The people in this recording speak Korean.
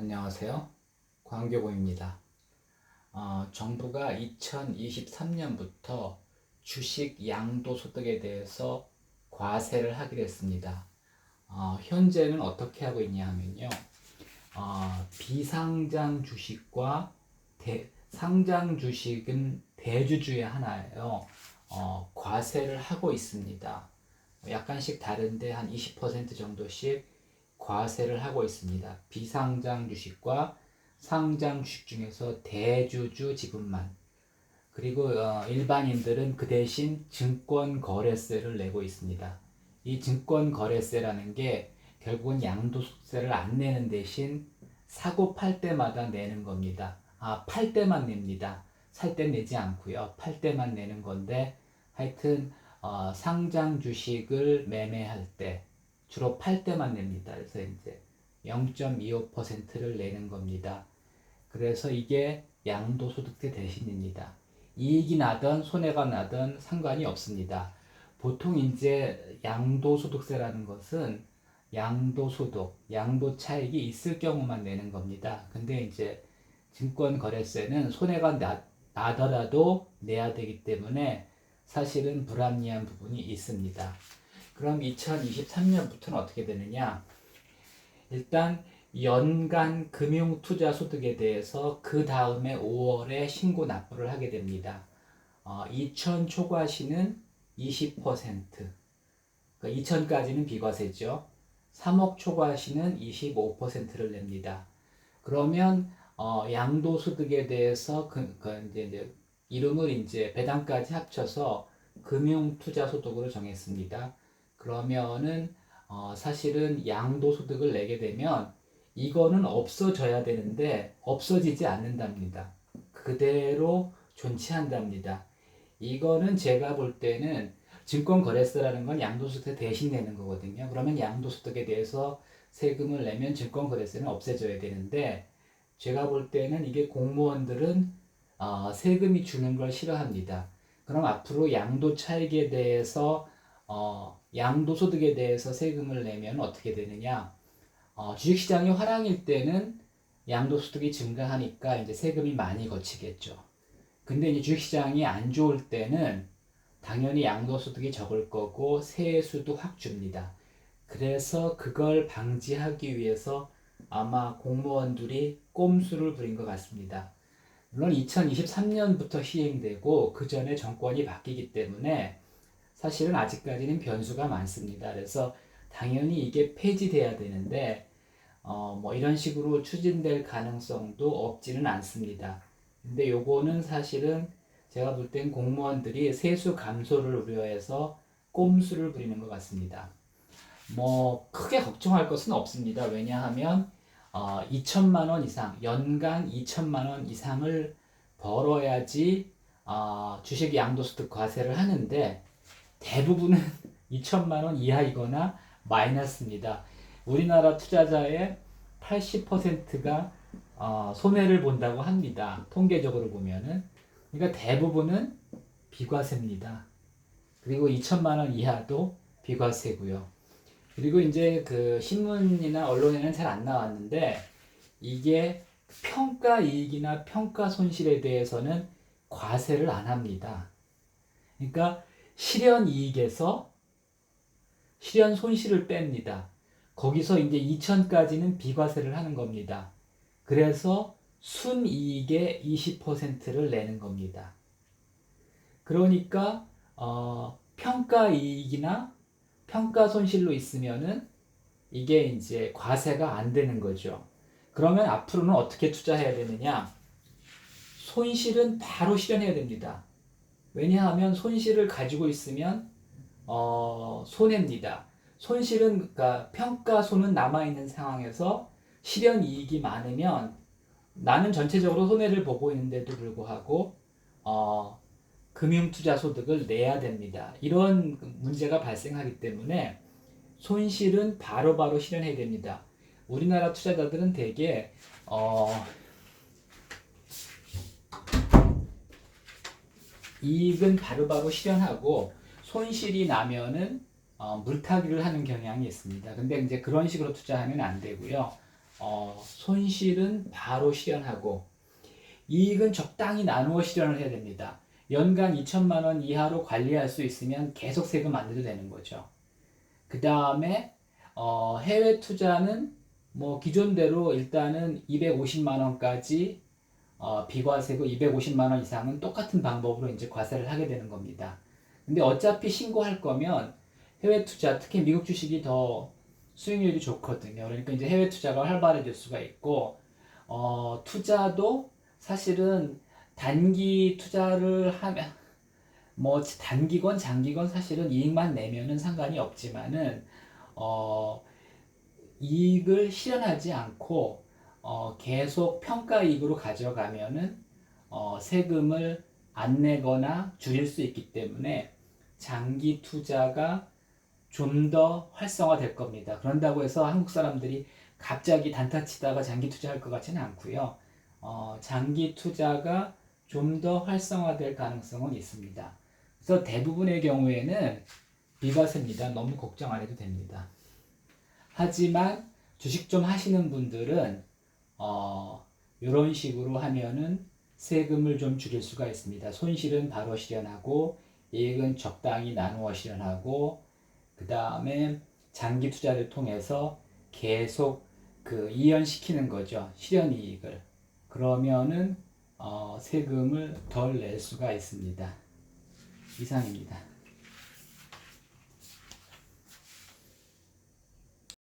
안녕하세요. 광교보입니다. 정부가 2023년부터 주식 양도소득에 대해서 과세를 하기로 했습니다. 현재는 어떻게 하고 있냐 하면요. 비상장 주식과 상장 주식은 대주주의 하나예요. 과세를 하고 있습니다. 약간씩 다른데 한 20% 정도씩 과세를 하고 있습니다. 비상장 주식과 상장 주식 중에서 대주주 지분만, 그리고 일반인들은 그 대신 증권거래세를 내고 있습니다. 이 증권거래세라는 게 결국은 양도소득세를 안 내는 대신 사고 팔 때마다 내는 겁니다. 팔 때만 냅니다. 살 때 내지 않고요. 팔 때만 내는 건데, 하여튼 상장 주식을 매매할 때 주로 팔 때만 냅니다. 그래서 이제 0.25%를 내는 겁니다. 그래서 이게 양도소득세 대신입니다. 이익이 나든 손해가 나든 상관이 없습니다. 보통 이제 양도소득세라는 것은 양도소득, 양도차익이 있을 경우만 내는 겁니다. 근데 이제 증권거래세는 손해가 나더라도 내야 되기 때문에 사실은 불합리한 부분이 있습니다. 그럼 2023년부터는 어떻게 되느냐? 일단 연간 금융투자소득에 대해서 그 다음에 5월에 신고 납부를 하게 됩니다. 2천 초과시는 20%, 그러니까 2천까지는 비과세죠. 3억 초과시는 25%를 냅니다. 그러면 양도소득에 대해서 이제 이름을 이제 배당까지 합쳐서 금융투자소득으로 정했습니다. 그러면은 사실은 양도소득을 내게 되면 이거는 없어져야 되는데 없어지지 않는답니다. 그대로 존치한답니다. 이거는 제가 볼 때는 증권거래세라는 건 양도소득 대신 내는 거거든요. 그러면 양도소득에 대해서 세금을 내면 증권거래세는 없애져야 되는데, 제가 볼 때는 이게 공무원들은 세금이 주는 걸 싫어합니다. 그럼 앞으로 양도차익에 대해서 양도소득에 대해서 세금을 내면 어떻게 되느냐? 주식시장이 화랑일 때는 양도소득이 증가하니까 이제 세금이 많이 거치겠죠. 근데 이제 주식시장이 안 좋을 때는 당연히 양도소득이 적을 거고 세수도 확 줍니다. 그래서 그걸 방지하기 위해서 아마 공무원들이 꼼수를 부린 것 같습니다. 물론 2023년부터 시행되고 그 전에 정권이 바뀌기 때문에 사실은 아직까지는 변수가 많습니다. 그래서 당연히 이게 폐지돼야 되는데 뭐 이런 식으로 추진될 가능성도 없지는 않습니다. 근데 요거는 사실은 제가 볼 땐 공무원들이 세수 감소를 우려해서 꼼수를 부리는 것 같습니다. 뭐 크게 걱정할 것은 없습니다. 왜냐하면 2천만 원 이상, 연간 2천만 원 이상을 벌어야지 주식 양도소득 과세를 하는데, 대부분은 2천만 원 이하이거나 마이너스입니다. 우리나라 투자자의 80%가 손해를 본다고 합니다. 통계적으로 보면은. 그러니까 대부분은 비과세입니다. 그리고 2천만 원 이하도 비과세고요. 그리고 이제 그 신문이나 언론에는 잘 안 나왔는데, 이게 평가 이익이나 평가 손실에 대해서는 과세를 안 합니다. 그러니까 실현 이익에서 실현 손실을 뺍니다. 거기서 이제 2천까지는 비과세를 하는 겁니다. 그래서 순이익의 20%를 내는 겁니다. 그러니까 평가 이익이나 평가 손실로 있으면은 이게 이제 과세가 안 되는 거죠. 그러면 앞으로는 어떻게 투자해야 되느냐? 손실은 바로 실현해야 됩니다. 왜냐하면 손실을 가지고 있으면 손해입니다. 손실은, 그러니까 평가손은 남아있는 상황에서 실현 이익이 많으면 나는 전체적으로 손해를 보고 있는데도 불구하고 금융투자소득을 내야 됩니다. 이런 문제가 발생하기 때문에 손실은 바로바로 실현해야 됩니다. 우리나라 투자자들은 대개 이익은 바로바로 실현하고 손실이 나면은 물타기를 하는 경향이 있습니다. 근데 이제 그런 식으로 투자하면 안 되고요. 손실은 바로 실현하고 이익은 적당히 나누어 실현을 해야 됩니다. 연간 2천만 원 이하로 관리할 수 있으면 계속 세금 안 내도 되는 거죠. 그 다음에 해외 투자는 뭐 기존대로 일단은 250만 원까지 비과세고 250만 원 이상은 똑같은 방법으로 이제 과세를 하게 되는 겁니다. 근데 어차피 신고할 거면 해외 투자, 특히 미국 주식이 더 수익률이 좋거든요. 그러니까 이제 해외 투자가 활발해질 수가 있고, 투자도 사실은 단기 투자를 하면, 뭐 단기건 장기건 사실은 이익만 내면은 상관이 없지만은, 어, 이익을 실현하지 않고, 계속 평가이익으로 가져가면은, 세금을 안 내거나 줄일 수 있기 때문에 장기 투자가 좀 더 활성화될 겁니다. 그런다고 해서 한국 사람들이 갑자기 단타 치다가 장기 투자할 것 같지는 않고요. 장기 투자가 좀 더 활성화될 가능성은 있습니다. 그래서 대부분의 경우에는 비과세입니다. 너무 걱정 안 해도 됩니다. 하지만 주식 좀 하시는 분들은 이런 식으로 하면은 세금을 좀 줄일 수가 있습니다. 손실은 바로 실현하고 이익은 적당히 나누어 실현하고 그 다음에 장기 투자를 통해서 계속 그 이연시키는 거죠. 실현 이익을. 그러면은 세금을 덜 낼 수가 있습니다. 이상입니다.